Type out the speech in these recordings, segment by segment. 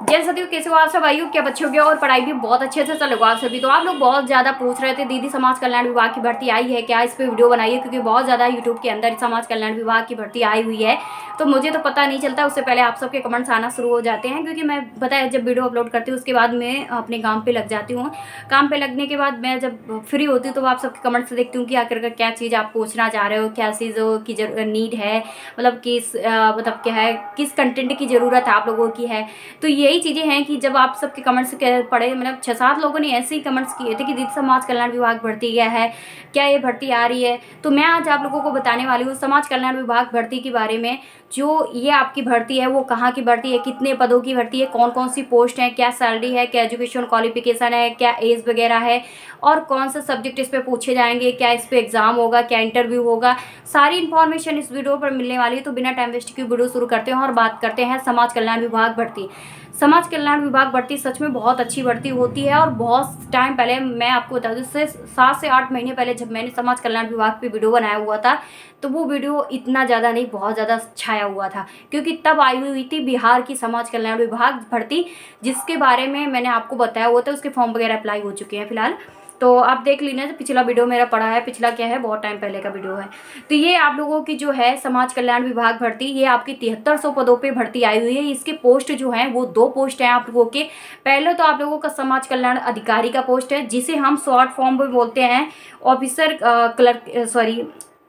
जय सदियों, कैसे हो आप सब भाइयों? क्या बच्चे हो गया और पढ़ाई भी बहुत अच्छे से चलेगा आप सभी। तो आप लोग बहुत ज़्यादा पूछ रहे थे दीदी समाज कल्याण विभाग की भर्ती आई है क्या, इस पे वीडियो बनाइए, क्योंकि बहुत ज़्यादा यूट्यूब के अंदर समाज कल्याण विभाग की भर्ती आई हुई है। तो मुझे तो पता नहीं चलता, उससे पहले आप सबके कमेंट्स आना शुरू हो जाते हैं, क्योंकि मैं बताया जब वीडियो अपलोड करती हूँ उसके बाद मैं अपने काम पर लग जाती हूँ। काम पर लगने के बाद मैं जब फ्री होती हूँ तो आप सबके कमेंट्स देखती हूँ कि आखिर क्या चीज़ आप पूछना चाह रहे हो, क्या चीज़ की नीड है, मतलब मतलब क्या है, किस कंटेंट की ज़रूरत आप लोगों की है। तो यही चीज़ें हैं कि जब आप सबके कमेंट्स पढ़े, मतलब 6-7 लोगों ने ऐसे ही कमेंट्स किए थे कि दीदी समाज कल्याण विभाग भर्ती क्या है, क्या ये भर्ती आ रही है। तो मैं आज आप लोगों को बताने वाली हूँ समाज कल्याण विभाग भर्ती के बारे में। जो ये आपकी भर्ती है वो कहाँ की भर्ती है, कितने पदों की भर्ती है, कौन कौन सी पोस्ट है, क्या सैलरी है, क्या एजुकेशन क्वालिफिकेशन है, क्या एज वगैरह है, और कौन सा सब्जेक्ट इस पे पूछे जाएंगे, क्या इस पे एग्जाम होगा, क्या इंटरव्यू होगा, सारी इन्फॉर्मेशन इस वीडियो पर मिलने वाली है। तो बिना टाइम वेस्ट की वीडियो शुरू करते हैं और बात करते हैं समाज कल्याण विभाग भर्ती। समाज कल्याण विभाग भर्ती सच में बहुत अच्छी भर्ती होती है, और बहुत टाइम पहले मैं आपको बता दूं, इससे 7 से 8 महीने पहले जब मैंने समाज कल्याण विभाग पे वीडियो बनाया हुआ था, तो वो वीडियो इतना ज़्यादा नहीं, बहुत ज़्यादा छाया हुआ था, क्योंकि तब आई हुई थी बिहार की समाज कल्याण विभाग भर्ती, जिसके बारे में मैंने आपको बताया हुआ था। उसके फॉर्म वगैरह अप्लाई हो चुके हैं फिलहाल, तो आप देख लेना, पिछला वीडियो मेरा पड़ा है, पिछला क्या है, बहुत टाइम पहले का वीडियो है। तो ये आप लोगों की जो है समाज कल्याण विभाग भर्ती, ये आपकी 7300 पदों पे भर्ती आई हुई है। इसके पोस्ट जो हैं वो 2 पोस्ट हैं आप लोगों के। पहले तो आप लोगों का समाज कल्याण अधिकारी का पोस्ट है, जिसे हम शॉर्ट फॉर्म में बोलते हैं ऑफिसर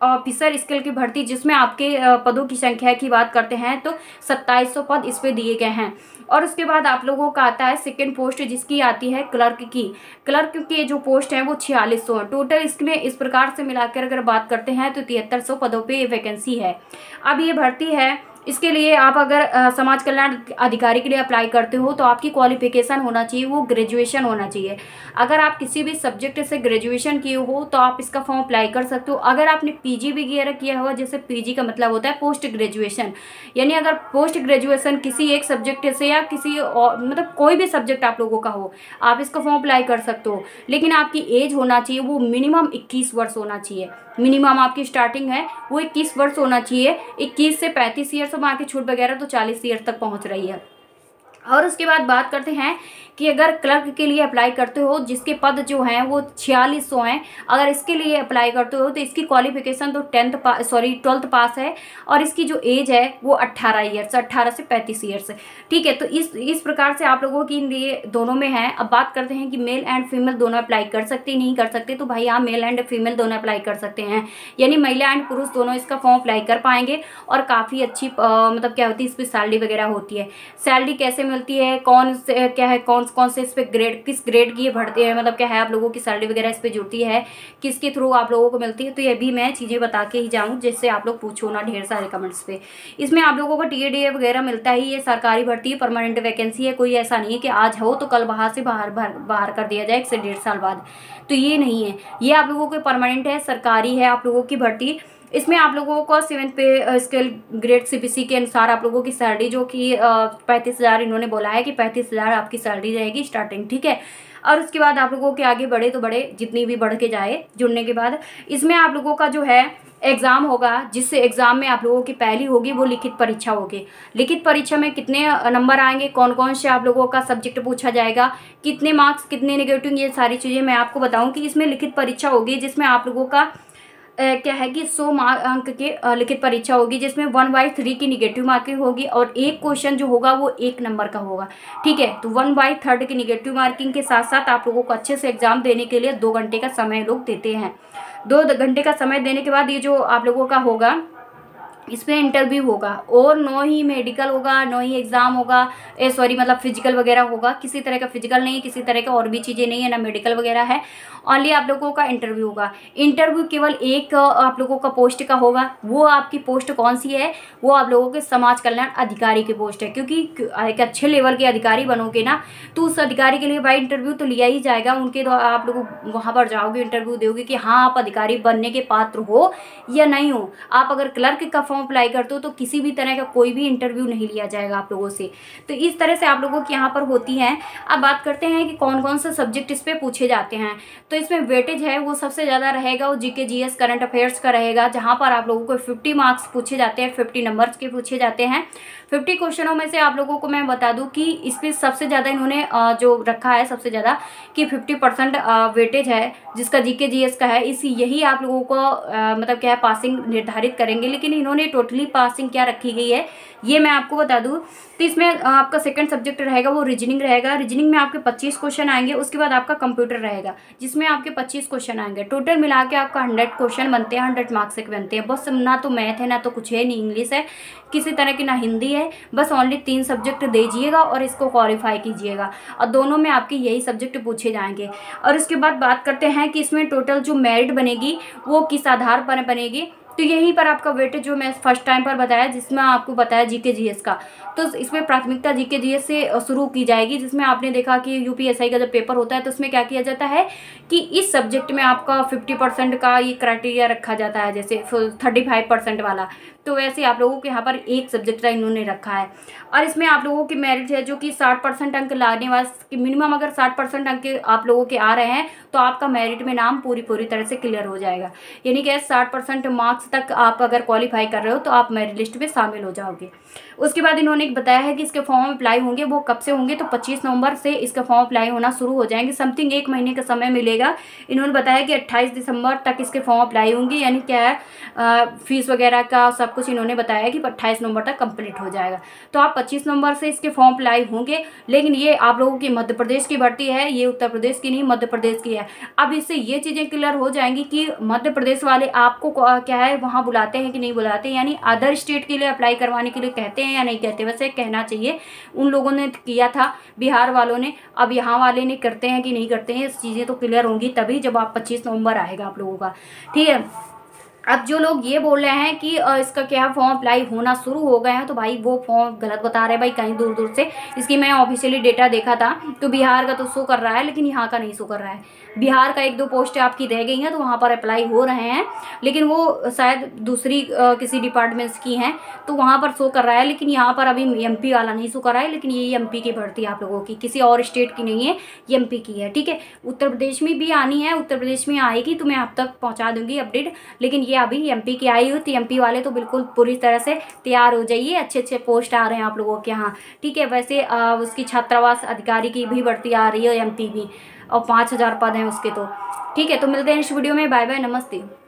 ऑफिसर स्किल की भर्ती, जिसमें आपके पदों की संख्या की बात करते हैं तो 2700 पद इस पे दिए गए हैं। और उसके बाद आप लोगों का आता है सेकंड पोस्ट, जिसकी आती है क्लर्क की। क्लर्क के जो पोस्ट हैं वो 4600 है टोटल। इसमें इस प्रकार से मिलाकर अगर बात करते हैं तो 7300 पदों पे वैकेंसी है। अब ये भर्ती है, इसके लिए आप अगर समाज कल्याण अधिकारी के लिए अप्लाई करते हो तो आपकी क्वालिफिकेशन होना चाहिए, वो ग्रेजुएशन होना चाहिए। अगर आप किसी भी सब्जेक्ट से ग्रेजुएशन किए हो तो आप इसका फॉर्म अप्लाई कर सकते हो। अगर आपने पीजी वगैरह किया हुआ, जैसे पीजी का मतलब होता है पोस्ट ग्रेजुएशन, यानी अगर पोस्ट ग्रेजुएशन किसी एक सब्जेक्ट से या किसी और, मतलब कोई भी सब्जेक्ट आप लोगों का हो, आप इसका फॉर्म अप्लाई कर सकते हो। लेकिन आपकी एज होना चाहिए वो मिनिमम 21 वर्ष होना चाहिए। मिनिमम आपकी स्टार्टिंग है वो 21 वर्ष होना चाहिए। 21 से 35 ईयर, से वहाँ की छूट वगैरह तो 40 ईयर तक पहुँच रही है। और उसके बाद बात करते हैं कि अगर क्लर्क के लिए अप्लाई करते हो, जिसके पद जो हैं वो 4600 हैं, अगर इसके लिए अप्लाई करते हो तो इसकी क्वालिफिकेशन तो 12th पास है, और इसकी जो एज है वो 18 ईयर्स, 18 से 35 ईयर्स। ठीक है, तो इस प्रकार से आप लोगों की लिए दोनों में है। अब बात करते हैं कि मेल एंड फीमेल दोनों अप्लाई कर सकते नहीं कर सकते। तो भाई आप मेल एंड फीमेल दोनों अप्लाई कर सकते हैं, यानी महिला एंड पुरुष दोनों इसका फॉर्म अप्लाई कर पाएंगे। और काफ़ी अच्छी मतलब क्या होती है, इस पर सैलरी वगैरह होती है। सैलरी कैसे मिलती है, कौन से क्या है, कौन से इस पे ग्रेड, किस ग्रेड की ये भर्ती है, मतलब क्या है आप लोगों की सैलरी वगैरह इस पे जुड़ती है, किसके थ्रू आप लोगों को मिलती है, तो ये भी मैं चीज़ें बता के ही जाऊँ, जिससे आप लोग पूछो ना ढेर सारे कमेंट्स पे। इसमें आप लोगों को टीएडीए वगैरह मिलता ही, ये सरकारी भर्ती है, परमानेंट वैकेंसी है। कोई ऐसा नहीं है कि आज हो तो कल वहाँ से बाहर कर दिया जाए 1 से 1.5 साल बाद, तो ये नहीं है। ये आप लोगों को परमानेंट है, सरकारी है आप लोगों की भर्ती। इसमें आप लोगों को 7th पे स्केल ग्रेड सीबीसी के अनुसार आप लोगों की सैलरी, जो कि 35,000 इन्होंने बोला है कि 35,000 आपकी सैलरी रहेगी स्टार्टिंग। ठीक है, और उसके बाद आप लोगों के आगे बढ़े तो बढ़े, जितनी भी बढ़ के जाए जुड़ने के बाद, इसमें आप लोगों का जो है एग्ज़ाम होगा, जिससे एग्ज़ाम में आप लोगों की पहली होगी वो लिखित परीक्षा होगी। लिखित परीक्षा में कितने नंबर आएंगे, कौन कौन से आप लोगों का सब्जेक्ट पूछा जाएगा, कितने मार्क्स, कितने नेगेटिव, ये सारी चीज़ें मैं आपको बताऊँ कि इसमें लिखित परीक्षा होगी, जिसमें आप लोगों का क्या है कि 100 अंक के लिखित परीक्षा होगी, जिसमें 1/3 की निगेटिव मार्किंग होगी, और एक क्वेश्चन जो होगा वो 1 नंबर का होगा। ठीक है, तो 1/3 की निगेटिव मार्किंग के साथ साथ आप लोगों को अच्छे से एग्जाम देने के लिए 2 घंटे का समय लोग देते हैं। 2 घंटे का समय देने के बाद ये जो आप लोगों का होगा, इसमें इंटरव्यू होगा, और नो ही मेडिकल होगा, नो ही एग्ज़ाम होगा, मतलब फिजिकल वगैरह होगा। किसी तरह का फिजिकल नहीं है, किसी तरह का और भी चीज़ें नहीं है, ना मेडिकल वगैरह है। ओनली आप लोगों का इंटरव्यू होगा। इंटरव्यू केवल एक आप लोगों का पोस्ट का होगा। वो आपकी पोस्ट कौन सी है, वो आप लोगों के समाज कल्याण अधिकारी की पोस्ट है, क्योंकि एक अच्छे लेवल के अधिकारी बनोगे ना, तो उस अधिकारी के लिए भाई इंटरव्यू तो लिया ही जाएगा। उनके द्वारा आप लोग वहाँ पर जाओगे, इंटरव्यू दोगे कि हाँ आप अधिकारी बनने के पात्र हो या नहीं हो। आप अगर क्लर्क का फॉर्म अप्लाई करते हो तो किसी भी तरह का कोई भी इंटरव्यू नहीं लिया जाएगा आप लोगों से। तो इस तरह से आप लोगों की यहाँ पर होती है। अब बात करते हैं कि कौन कौन से सब्जेक्ट इस पे पूछे जाते हैं। तो इसमें वेटेज है वो सबसे ज़्यादा रहेगा, वो जीके जीएस करंट अफेयर्स का रहेगा, जहाँ पर आप लोगों को 50 मार्क्स पूछे जाते हैं, 50 नंबर्स के पूछे जाते हैं। 50 क्वेश्चनों में से आप लोगों को मैं बता दूं कि इसमें सबसे ज़्यादा इन्होंने जो रखा है सबसे ज़्यादा कि 50% वेटेज है जिसका जीके जीएस का है, इसी यही आप लोगों को मतलब क्या है पासिंग निर्धारित करेंगे। लेकिन इन्होंने टोटली पासिंग क्या रखी गई है ये मैं आपको बता दूं। तो इसमें आपका सेकंड सब्जेक्ट रहेगा वो रीजनिंग रहेगा। रीजनिंग में आपके 25 क्वेश्चन आएंगे। उसके बाद आपका कंप्यूटर रहेगा जिसमें आपके 25 क्वेश्चन आएंगे। टोटल मिला के आपका 100 क्वेश्चन बनते हैं, 100 मार्क्स के बनते हैं। बस ना तो मैथ है ना तो कुछ है, नहीं इंग्लिश है किसी तरह की, ना हिंदी है। बस ओनली 3 सब्जेक्ट दीजिएगा और इसको क्वालिफाई कीजिएगा और दोनों में आपके यही सब्जेक्ट पूछे जाएंगे। और इसके बाद बात करते हैं कि इसमें टोटल जो मेरिट बनेगी वो किस आधार पर बनेगी। तो यहीं पर आपका वेटेज जो मैं फर्स्ट टाइम पर बताया जिसमें आपको बताया जीके जीएस का, तो इसमें प्राथमिकता जीके जीएस से शुरू की जाएगी। जिसमें आपने देखा कि यूपीएसआई का जब पेपर होता है तो उसमें क्या किया जाता है कि इस सब्जेक्ट में आपका 50% का ये क्राइटेरिया रखा जाता है, जैसे 35% वाला। तो वैसे आप लोगों के यहाँ पर एक सब्जेक्ट का इन्होंने रखा है। और इसमें आप लोगों की मेरिट है जो कि 60% अंक लाने वाले, मिनिमम अगर 60% अंक आप लोगों के आ रहे हैं तो आपका मेरिट में नाम पूरी तरह से क्लियर हो जाएगा। यानी कि 60% मार्क्स तक आप अगर क्वालिफाई कर रहे हो तो आप मेरिट लिस्ट में शामिल हो जाओगे। उसके बाद इन्होंने बताया है कि इसके फॉर्म अप्लाई होंगे, वो कब से होंगे तो 25 नवंबर से इसका फॉर्म अप्लाई होना शुरू हो जाएंगे। समथिंग 1 महीने का समय मिलेगा। इन्होंने बताया कि 28 दिसंबर तक इसके फॉर्म अप्लाई होंगे। यानी क्या है फीस वगैरह का सब कुछ इन्होंने बताया कि 28 नवंबर तक कंप्लीट हो जाएगा। तो आप 25 नवंबर से इसके फॉर्म अप्लाई होंगे। लेकिन ये आप लोगों की मध्य प्रदेश की भर्ती है, ये उत्तर प्रदेश की नहीं मध्य प्रदेश की है। अब इससे ये चीज़ें क्लियर हो जाएंगी कि मध्य प्रदेश वाले आपको क्या है वहाँ बुलाते हैं कि नहीं बुलाते, यानी अदर स्टेट के लिए अप्लाई करवाने के लिए कहते हैं या नहीं कहते। वैसे कहना चाहिए, उन लोगों ने किया था बिहार वालों ने, अब यहाँ वाले ने करते हैं कि नहीं करते हैं, इस चीज़ें तो क्लियर होंगी तभी जब आप 25 नवंबर आएगा आप लोगों का। ठीक है। अब जो लोग ये बोल रहे हैं कि इसका क्या फॉर्म अप्लाई होना शुरू हो गए हैं, तो भाई वो फॉर्म गलत बता रहे हैं भाई। कहीं दूर दूर से इसकी मैं ऑफिशियली डेटा देखा था तो बिहार का तो शो कर रहा है लेकिन यहाँ का नहीं शो कर रहा है। बिहार का 1-2 पोस्ट आपकी रह गई हैं तो वहाँ पर अप्लाई हो रहे हैं, लेकिन वो शायद दूसरी किसी डिपार्टमेंट्स की हैं तो वहाँ पर शो कर रहा है। लेकिन यहाँ पर अभी एमपी वाला नहीं शो कर रहा है। लेकिन ये एमपी की भर्ती है आप लोगों की, किसी और स्टेट की नहीं है, ये एमपी की है। ठीक है। उत्तर प्रदेश में भी आनी है, उत्तर प्रदेश में आएगी तो मैं आप तक पहुँचा दूंगी अपडेट। लेकिन ये अभी एमपी की आई हुई, तो एमपी वाले तो बिल्कुल पूरी तरह से तैयार हो जाइए, अच्छे अच्छे पोस्ट आ रहे हैं आप लोगों के यहाँ। ठीक है। वैसे उसकी छात्रावास अधिकारी की भी भर्ती आ रही है एमपी भी, और 5000 पद हैं उसके। तो ठीक है। तो मिलते हैं इस वीडियो में। बाय बाय, नमस्ते।